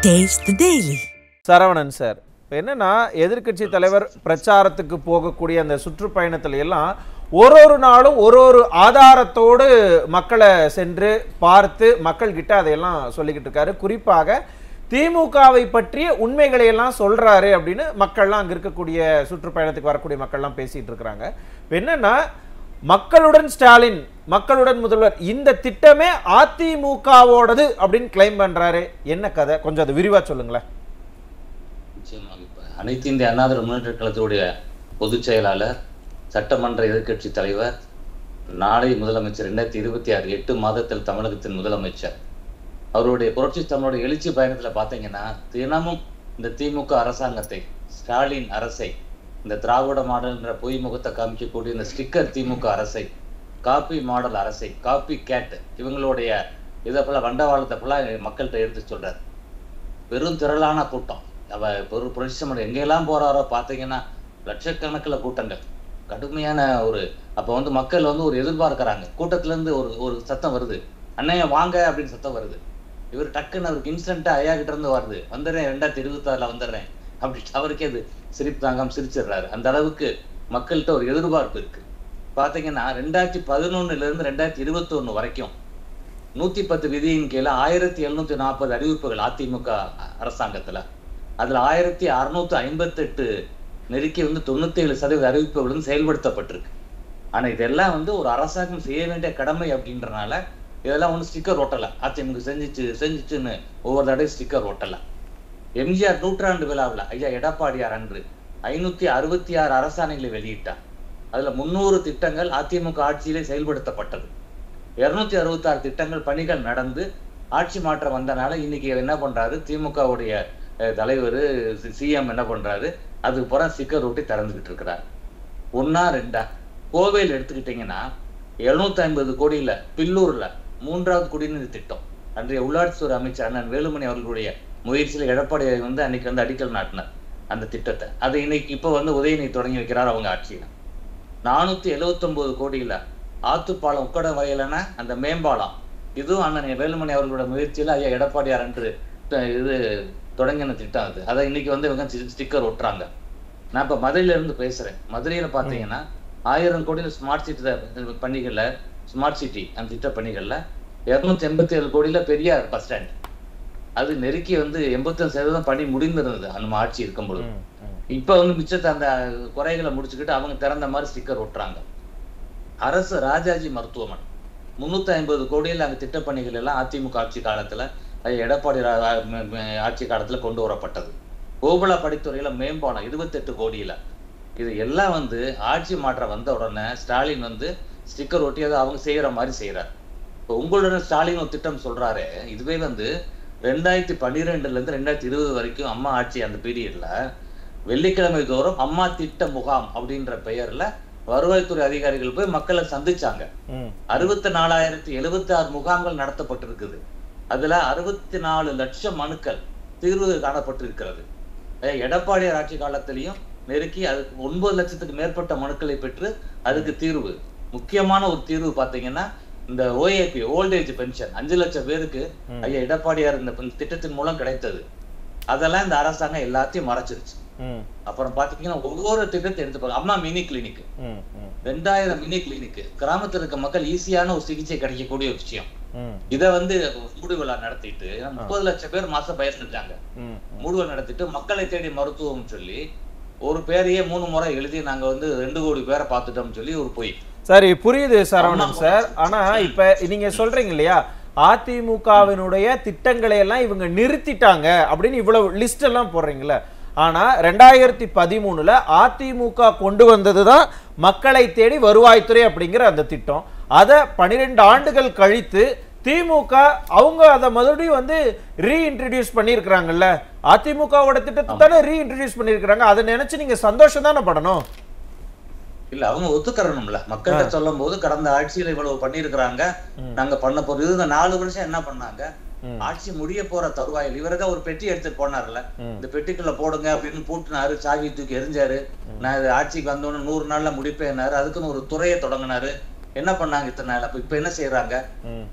Taste the Daily. Saravanan sir, என்னன்னா எதிர்க்கட்சி தலைவர் பிரச்சாரத்துக்கு போகக்கூடிய அந்த சுற்றுப்பயணத்துல எல்லாம் ஒரு நாளும் ஒரு ஆதாரத்தோடு மக்களை சென்று பார்த்து மக்கள் கிட்ட அதையெல்லாம் சொல்லிக்கிட்டு இருக்காரு. குறிப்பாக திமுகவை பற்றிய உண்மைகளை எல்லாம் சொல்றாரு அப்படின்னு மக்கள்லாம் அங்க இருக்கக்கூடிய சுற்றுப்பயணத்துக்கு வரக்கூடிய மக்கள்லாம் பேசிட்டு இருக்கிறாங்க. என்னன்னா மக்களுடன் ஸ்டாலின், மக்களுடன் முதல்வர், இந்த திட்டமே அதிமுகவோடது அப்படின்னு கிளைம் பண்றாரு. என்ன கதை, கொஞ்சம் அதை விரிவா சொல்லுங்களேன். அனைத்து இந்திய அண்ணா திராவிட முன்னேற்ற கழகத்துடைய பொதுச் செயலாளர், சட்டமன்ற எதிர்க்கட்சி தலைவர், நாளை முதலமைச்சர், 2026 8 மாதத்தில் தமிழகத்தின் முதலமைச்சர், அவருடைய புரட்சி தமிழுடைய எழுச்சி பயணத்துல பாத்தீங்கன்னா தினமும் இந்த திமுக அரசாங்கத்தை, ஸ்டாலின் அரசை, இந்த திராவிட மாடல்ன்ற பொய் முகத்தை காமிக்கக்கூடிய இந்த ஸ்டிக்கர் திமுக அரசை, காப்பி மாடல் அரசை, காப்பி கேட், இவங்களுடைய இதை போல வண்டவாளத்தை போல மக்கள்கிட்ட எடுத்து சொல்றாரு. பெரும் திரளான கூட்டம். ஒரு புரட்சி எங்கெல்லாம் போறாரோ பாத்தீங்கன்னா லட்சக்கணக்கில் கூட்டங்கள், கடுமையான ஒரு அப்ப மக்கள் ஒரு எதிர்பார்க்கிறாங்க. கூட்டத்துல இருந்து ஒரு சத்தம் வருது, அண்ணைய வாங்க அப்படின்னு சத்தம் வருது. இவர் டக்குன்னு அவருக்கு இன்ஸ்டன்டா ஐயா கிட்ட இருந்து வருது, வந்துடுறேன் 2026 வந்துடுறேன் அப்படின்ட்டு அவருக்கே அது சிரிப்பு தாங்காம சிரிச்சிடுறாரு. அந்த அளவுக்கு மக்கள்கிட்ட ஒரு எதிர்பார்ப்பு இருக்கு. பாத்தீங்கன்னா 2011 இருந்து 2021 வரைக்கும் 110 விதியின் கீழே 1740 அறிவிப்புகள் அதிமுக அரசாங்கத்துல. அதுல 1658 நெருக்கி 97% அறிவிப்புகளும் செயல்படுத்தப்பட்டிருக்கு. ஆனா இதெல்லாம் ஒரு அரசாங்கம் செய்ய வேண்டிய கடமை அப்படின்றனால இதெல்லாம் ஸ்டிக்கர் ஒட்டல. அதிமுக செஞ்சிச்சுன்னு ஒவ்வொரு தடவை ஸ்டிக்கர் ஒட்டல. எம்ஜிஆர் 100ஆண்டு விழாவில் ஐயா எடப்பாடியார் அன்று 566 அரசாணைகளை வெளியிட்டார். அதுல 300 திட்டங்கள் அதிமுக ஆட்சியிலே செயல்படுத்தப்பட்டது. 266 திட்டங்கள் பணிகள் நடந்து ஆட்சி மாற்றம் வந்தனால இன்னைக்கு என்ன பண்றாரு திமுகவுடைய தலைவர் சிஎம் என்ன பண்றாரு, அதுக்கு புறம் ஸ்டிக்கர் ஒட்டி திறந்துகிட்டு இருக்கிறார். 1 2 கோவையில் எடுத்துக்கிட்டீங்கன்னா 750 கோடியில பில்லூர்ல 3வது குடிநீர் திட்டம் அன்றைய உள்ளாட்சித்துறை அமைச்சர் அண்ணன் வேலுமணி அவர்களுடைய முயற்சியில எடப்பாடி அன்னைக்கு அடிக்கல் நாட்டினார் அந்த திட்டத்தை. அதை இன்னைக்கு இப்ப உதயநிதி தொடங்கி வைக்கிறார் அவங்க ஆட்சியில. 479 கோடியில ஆத்துப்பாலம் உக்கட வயலான அந்த மேம்பாலம், இதுவும் அண்ணன் வேலுமணி அவர்களோட முயற்சியில ஐயா எடப்பாடியார் அன்று இது தொடங்கின திட்டம். அது அதை இன்னைக்கு இவங்க ஸ்டிக்கர் ஒட்டுறாங்க. நான் இப்ப மதுரையில இருந்து பேசுறேன். மதுரையில பாத்தீங்கன்னா 1000 கோடியில ஸ்மார்ட் சிட்டி பணிகள்ல, ஸ்மார்ட் சிட்டி அந்த திட்ட பணிகள்ல 287 கோடியில பெரியார் பஸ் ஸ்டாண்ட், அது நெருக்கி 85% பணி முடிந்திருந்தது நம்ம ஆட்சி இருக்கும் பொழுது. இப்ப மிச்சத்தை அந்த குறைகளை முடிச்சுக்கிட்டு அவங்க திறந்த மாதிரி ஸ்டிக்கர் ஒட்டுறாங்க. அரசு ராஜாஜி மருத்துவமனை 350 கோடியில் அந்த திட்டப்பணிகள் எல்லாம் அதிமுக ஆட்சி காலத்துல, எடப்பாடி ஆட்சி காலத்துல கொண்டு வரப்பட்டது. கோகுலா படித்துறையில மேம்பாலம் 28 கோடியில. இது எல்லாம் ஆட்சி மாற்றம் வந்த உடனே ஸ்டாலின் ஸ்டிக்கர் ஒட்டி அதை அவங்க செய்யற மாதிரி செய்யறாரு. இப்போ உங்களுடன் ஸ்டாலின் ஒரு திட்டம் சொல்றாரு. இதுவே 2012 இருந்து 2020 வரைக்கும் அம்மா ஆட்சி அந்த பீரியட்ல வெள்ளிக்கிழமை தோறும் அம்மா திட்ட முகாம் அப்படின்ற பெயர்ல வருவாய்த்துறை அதிகாரிகள் போய் மக்களை சந்திச்சாங்க. 64,076 முகாம்கள் நடத்தப்பட்டிருக்குது. அதுல 64 லட்சம் மனுக்கள் தீர்வு காணப்பட்டிருக்கிறது. எடப்பாடியார் ஆட்சி காலத்திலையும் நெருக்கி அதுக்கு 9 லட்சத்துக்கு மேற்பட்ட மனுக்களை பெற்று அதுக்கு தீர்வு. முக்கியமான ஒரு தீர்வு பாத்தீங்கன்னா இந்த ஓஏபி, ஓல்டேஜ் பென்ஷன் 5 லட்சம் பேருக்கு ஐயா எடப்பாடியார் இந்த திட்டத்தின் மூலம் கிடைத்தது. அதெல்லாம் இந்த அரசாங்கம் எல்லாத்தையும் மறைச்சிருச்சு. அப்புறம் பாத்தீங்கன்னா ஒவ்வொரு திட்டத்தை எடுத்து அம்மா மினி கிளினிக், 2000 மினி கிளினிக், கிராமத்துல இருக்க மக்கள் ஈஸியான ஒரு சிகிச்சை கிடைக்கக்கூடிய ஒரு விஷயம். இத மூடு விழா நடத்திட்டு 30 லட்சம் பேர் மாசம் பயன்படுத்தாங்க. மூடு விழா நடத்திட்டு மக்களை தேடி மருத்துவம் சொல்லி ஒரு பேரையே 3 முறை எழுதி நாங்க 2 கோடி பேரை பார்த்துட்டோம்னு சொல்லி ஒரு பொய். சரி, புரியுது சரவணன் சார். ஆனா இப்ப நீங்க சொல்றீங்க இல்லையா, அதிமுகவினுடைய திட்டங்களை எல்லாம் இவங்க நிறுத்திட்டாங்க அப்படின்னு இவ்வளவு லிஸ்ட் எல்லாம் போடுறீங்களா? ஆனா 2013 அதிமுக கொண்டு வந்ததுதான் மக்களை தேடி வருவாய்த்துறை அப்படிங்கிற அந்த திட்டம். அதை 12 ஆண்டுகள் கழித்து திமுக அவங்க அதை மறுபடியும் ரீஇன்ட்ரடியூஸ் பண்ணியிருக்கிறாங்கல்ல. அதிமுகவோட திட்டத்தை தானே ரீஇன்ட்ரடியூஸ் பண்ணியிருக்கிறாங்க. அதை நினைச்சு நீங்க சந்தோஷம் தானே படணும். இல்ல அவங்க ஒத்துக்கறணும்ல. மக்கள்கிட்ட சொல்லும் போது கடந்த ஆட்சியில இவ்வளவு பண்ணிருக்கிறாங்க, நாங்க பண்ண போறது. இந்த 4 வருஷம் என்ன பண்ணாங்க, ஆட்சி முடிய போற தருவாயில் இவரதான் ஒரு பெட்டி எடுத்துட்டு போனார்ல, இந்த பெட்டிக்குள்ள போடுங்க அப்படின்னு பூட்டினாரு, சாவி தூக்கி எரிஞ்சாரு. நான் இது ஆட்சிக்கு வந்தோன்னு 100 நாள்ல முடிப்பேனாரு. அதுக்குன்னு ஒரு துறையை தொடங்கினாரு. என்ன பண்ணாங்க இத்தனை நாள்? இப்ப என்ன செய்யறாங்க?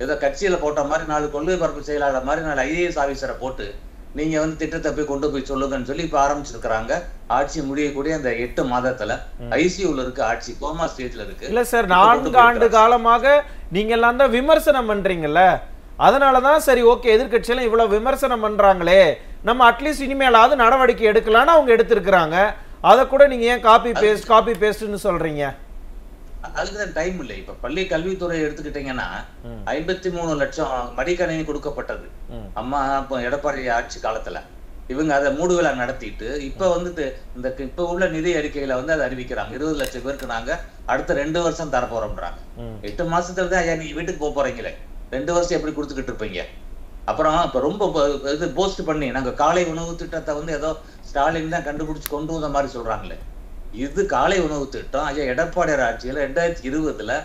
ஏதோ கட்சியில போட்ட மாதிரி 4 கொள்கை பரப்பு செயலாளர் மாதிரி 4 ஐஏஎஸ் ஆபீசரை போட்டு நீங்க வந்து திட்டத்தை போய் கொண்டு போய் சொல்லுங்கன்னு சொல்லி இப்ப ஆரம்பிச்சிருக்கிறாங்க. ஆட்சி முடியக்கூடிய அந்த 8 மாதத்துல ஐசியூல இருக்கு, ஆட்சி கோமா ஸ்டேஜ்ல இருக்கு. இல்ல சார், 4 ஆண்டு காலமாக நீங்க எல்லாம் தான் விமர்சனம் பண்றீங்கல்ல, அதனாலதான் சரி ஓகே எதிர்க்கட்சியெல்லாம் இவ்வளவு விமர்சனம் பண்றாங்களே, நம்ம அட்லீஸ்ட் இனிமேலாவது நடவடிக்கை எடுக்கலாம்னு அவங்க எடுத்திருக்கிறாங்க. அதை கூட நீங்க ஏன் காப்பி பேஸ்ட்னு சொல்றீங்க? அதுக்குதான் டைம் இல்லை. இப்ப பள்ளி கல்வித்துறை எடுத்துக்கிட்டீங்கன்னா 53 லட்சம் மடிக்கணினி கொடுக்கப்பட்டது அம்மா எடப்பாடி ஆட்சி காலத்துல. இவங்க அதை மூடு விழா நடத்திட்டு இப்ப வந்து இந்த இப்ப உள்ள நிதி அறிக்கையில வந்து அதை அறிவிக்கிறாங்க. 20 லட்சம் பேருக்கு நாங்க அடுத்த 2 வருஷம் தர போறோம்ன்றாங்க. 8 மாசத்துல தான் ஐயா நீங்க வீட்டுக்கு போக போறீங்களே, 2 வருஷம் எப்படி கொடுத்துக்கிட்டு இருப்பீங்க? அப்புறம் இப்ப ரொம்ப இது போஸ்ட் பண்ணி நாங்க காலை உணவு திட்டத்தை வந்து ஏதோ ஸ்டாலின் தான் கண்டுபிடிச்சு கொண்டு வந்த மாதிரி சொல்றாங்களே. இது காலை உணவு திட்டம் ஐயா எடப்பாடியார் ஆட்சியில 2020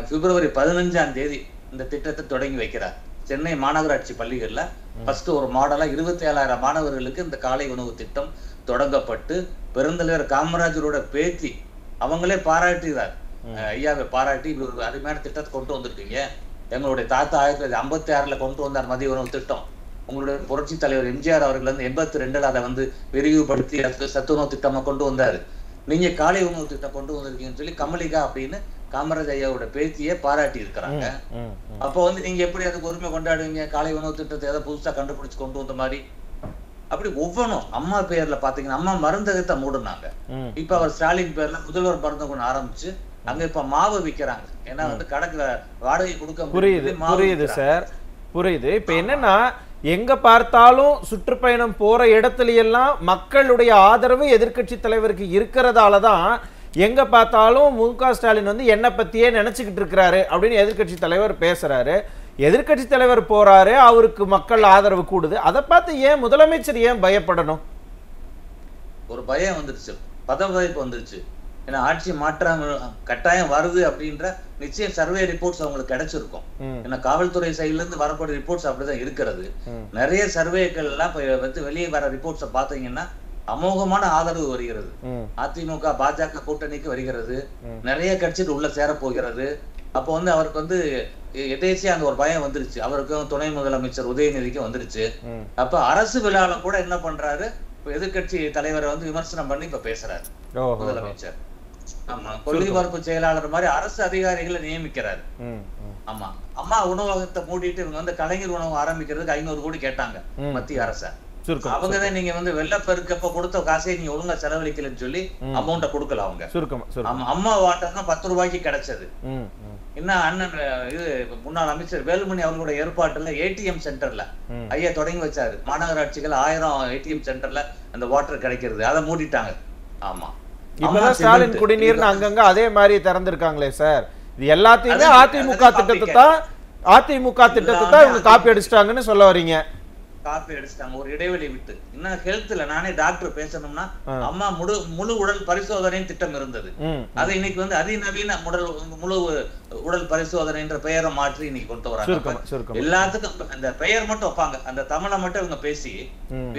பிப்ரவரி 15ஆம் தேதி இந்த திட்டத்தை தொடங்கி வைக்கிறார். சென்னை மாநகராட்சி பள்ளிகள்ல ஃபர்ஸ்ட் ஒரு மாடலா 27,000 மாணவர்களுக்கு இந்த காலை உணவு திட்டம் தொடங்கப்பட்டு பெருந்தலைவர் காமராஜரோட பேத்தி அவங்களே பாராட்டுகிறார். ஐயாவை பாராட்டி இப்படி ஒரு அருமையான திட்டத்தை கொண்டு வந்திருக்கீங்க. எங்களுடைய தாத்தா 1956 கொண்டு வந்தார் மதிய உணவு திட்டம். உங்களுடைய புரட்சி தலைவர் எம்ஜிஆர் அவர்கள் வந்து 82 அதை வந்து விரிவுபடுத்தி சத்துணவு திட்டமா கொண்டு வந்தாரு. நீங்க காலை உணவு திட்டம் கொண்டு வந்திருக்கீங்கன்னு சொல்லி கமலிகா அப்படின்னு காமராஜ் ஐயாவோட பேத்தியே பாராட்டி இருக்கிறாங்க. அப்போ வந்து நீங்க எப்படி அதுக்கு உரிமை கொண்டாடுவீங்க? காலை உணவு திட்டத்தை ஏதோ புதுசா கண்டுபிடிச்சு கொண்டு வந்த மாதிரி. அப்படி ஒவ்வொன்றும் அம்மா பேர்ல பாத்தீங்கன்னா அம்மா மருந்தகத்தை மூடுனாங்க. இப்ப அவர் ஸ்டாலின் பேர்ல முதல்வர் மருந்தகம் ஆரம்பிச்சு அங்க இப்ப மாவு விற்கிறாங்க. ஏன்னா வந்து கணக்குல வாடகை கொடுக்க புரியுது சார், புரியுது. இப்ப என்னன்னா எங்க பார்த்தாலும் சுற்றுப்பயணம் போற இடத்துல எல்லாம் மக்களுடைய ஆதரவு எதிர்க்கட்சி தலைவருக்கு இருக்கிறதால தான் எங்க பார்த்தாலும் முக ஸ்டாலின் வந்து என்ன பத்தியே நினைச்சுக்கிட்டு இருக்கிறாரு அப்படின்னு எதிர்க்கட்சி தலைவர் பேசுறாரு. எதிர்க்கட்சி தலைவர் போறாரு, அவருக்கு மக்கள் ஆதரவு கூடுது. அதை பார்த்து ஏன் முதலமைச்சர் ஏன் பயப்படணும்? ஒரு பயம் வந்துருச்சு, பதவிப்பு வந்துருச்சு. ஏன்னா ஆட்சி மாற்றம் கட்டாயம் வருது அப்படின்ற நிச்சயம் சர்வே ரிப்போர்ட்ஸ் அவங்களுக்கு கிடைச்சிருக்கும். ஏன்னா காவல்துறை சைட்ல இருந்து வரக்கூடிய ரிப்போர்ட்ஸ் அப்படிதான் இருக்கிறது. நிறைய சர்வேக்கள் எல்லாம் வந்து வெளியே வர ரிப்போர்ட்ஸை பாத்தீங்கன்னா அமோகமான ஆதரவு வருகிறது. அதிமுக பாஜக கூட்டணிக்கு வருகிறது, நிறைய கட்சிகள் உள்ள சேர போகிறது. அப்போ வந்து அவருக்கு வந்து எதேச்சியா அந்த ஒரு பயம் வந்துருச்சு. அவருக்கும் துணை முதலமைச்சர் உதயநிதிக்கும் வந்துருச்சு. அப்ப அரசு விழால கூட என்ன பண்றாரு, எதிர்கட்சி தலைவரை வந்து விமர்சனம் பண்ணி இப்ப பேசுறாரு முதலமைச்சர். ஆமா, கொள்கை பரப்பு செயலாளர் மாதிரி அரசு அதிகாரிகளை நியமிக்கிறாரு. ஆமா, அம்மா உணவகத்தை மூடிட்டு இவங்க வந்து கலைஞர் உணவு ஆரம்பிக்கிறதுக்கு 500 கோடி கேட்டாங்க மத்திய அரச. அவங்கதான் நீங்க வந்து வெள்ளப்பெருக்கப்ப கொடுத்த காசை நீங்க ஒழுங்கா செலவழிக்கலன்னு சொல்லி அமௌண்ட கொடுக்கல அவங்க. அம்மா வாட்டம் தான் 10 ரூபாய்க்கு கிடைச்சது. என்ன அண்ணன் இது முன்னாள் அமைச்சர் வேலுமணி அவர்களுடைய ஏற்பாட்டுல ஏடிஎம் சென்டர்ல ஐயா தொடங்கி வச்சாரு. மாநகராட்சிகள் 1000 ஏடிஎம் சென்டர்ல அந்த வாட்டர் கிடைக்கிறது, அதை மூடிட்டாங்க. ஆமா, இப்பதான் ஸ்டாலின் குடிநீர்னு அங்கங்க அதே மாதிரி திறந்திருக்காங்களே சார். இது எல்லாத்தையுமே அதிமுக திட்டத்தை தான் இவங்க காப்பி அடிச்சிட்டாங்கன்னு சொல்ல வரீங்க? காப்பி அடிச்சிட்டாங்க ஒரு இடைவெளி விட்டு. இன்னும் ஹெல்த்ல நானே டாக்டர் பேசணும்னா அம்மா முழு உடல் பரிசோதனைன்னு திட்டம் இருந்தது. அது இன்னைக்கு வந்து அதிநவீன முழு உடல் பரிசோதனைன்ற பெயரை மாற்றி இன்னைக்கு கொண்டு வராங்க. எல்லாத்துக்கும் அந்த பெயர் மட்டும் வைப்பாங்க, அந்த தமிழை மட்டும் இவங்க பேசி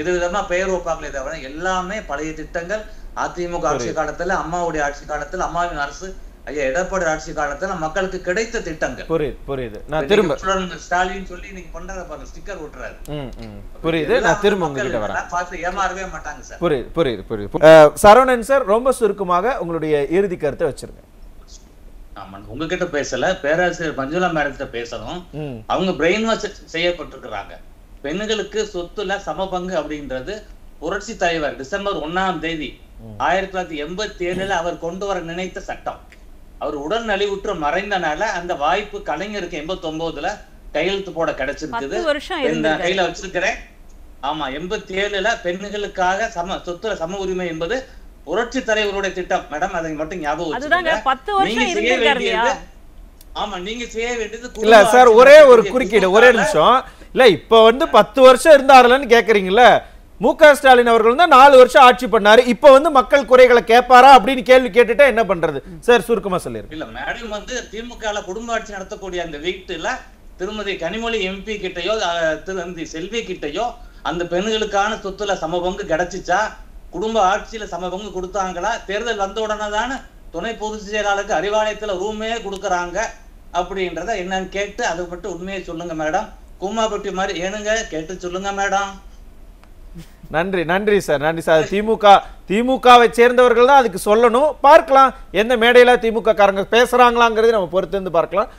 விதவிதமா பெயர் வைப்பாங்களே தவிர எல்லாமே பழைய திட்டங்கள். அதிமுக ஆட்சி காலத்துல, அம்மாவுடைய ஆட்சி காலத்துல, அம்மாவின் அரசு ஐயா எடப்பாடி ஆட்சி காலத்துல மக்களுக்கு கிடைத்த திட்டங்கள். புரியுது. நான் திரும்ப ஸ்டாலின் சொல்லி இன்னைக்கு பண்றத பாருங்க, ஸ்டிக்கர் ஓட்டுறாரு. புரியுது. நான் திரும்ப உங்ககிட்ட வரேன். பார்த்து ஏமாறவே மாட்டாங்க சார். புரியுது. சரவணன் சார், ரொம்ப சுருக்கமாக உங்களுடைய இறுதி கருத்தை வச்சிருங்க. ஆமா, உங்ககிட்ட பேசல, பேராசிரியர் மஞ்சுளா மேடத்திட்ட பேசணும். அவங்க பிரெயின் வாஷ் செய்யப்பட்டிருக்கிறாங்க. பெண்களுக்கு சொத்துல சமபங்கு அப்படின்றது புரட்சி தலைவர் டிசம்பர் 1ஆம் தேதி 1987 அவர் கொண்டு வர நினைத்த சட்டம். அவர் உடல் நலிவுற்று மறைந்தனால அந்த வாய்ப்பு கலைஞருக்கு 89ல கையெழுத்து போட கிடைச்சிருக்குது. கையில வச்சிருக்கிறேன். ஆமா, 87ல பெண்களுக்காக சொத்துல சம உரிமை என்பது புரட்சி தலைவருடைய திட்டம். மேடம், அதை மட்டும் ஞாபகம் வச்சுக்கோங்க. ஆமா, நீங்க செய்ய வேண்டியது இல்ல சார், ஒரே ஒரு குறுக்கீடு, ஒரே நிமிஷம். இல்ல, இப்ப வந்து 10 வருஷம் இருந்தாருலன்னு கேக்குறீங்கல்ல, முக ஸ்டாலின் அவர்கள் தான் 4 வருஷம் ஆட்சி பண்ணாரு. இப்ப வந்து மக்கள் குறைகளை கேட்பாரா அப்படின்னு கேள்வி கேட்டுட்டா என்ன பண்றது சார்? சுருக்கமா சொல்லிருக்கேன். இல்ல மேடம், வந்து திமுக குடும்ப ஆட்சி நடத்தக்கூடிய அந்த வீட்டுல திருமதி கனிமொழி எம்பி கிட்டையோ திருமதி செல்வி கிட்டையோ அந்த பெண்களுக்கான சொத்துல சமபங்கு கிடைச்சிச்சா? குடும்ப ஆட்சியில சமபங்கு கொடுத்தாங்களா? தேர்தல் வந்த உடனே தானே துணை பொதுச் செயலாளருக்கு அறிவாலயத்துல ரூமே கொடுக்கறாங்க அப்படின்றத என்னன்னு கேட்டு அதை மட்டும் உண்மையை சொல்லுங்க மேடம். கூமாப்பட்டி மாதிரி ஏனுங்க கேட்டு சொல்லுங்க மேடம். நன்றி நன்றி சார், நன்றி சார். திமுகவை சேர்ந்தவர்கள் தான் அதுக்கு சொல்லணும். பார்க்கலாம் எந்த மேடையில திமுக காரங்க பேசுறாங்களாங்கிறது நம்ம பொறுத்து இருந்து பார்க்கலாம்.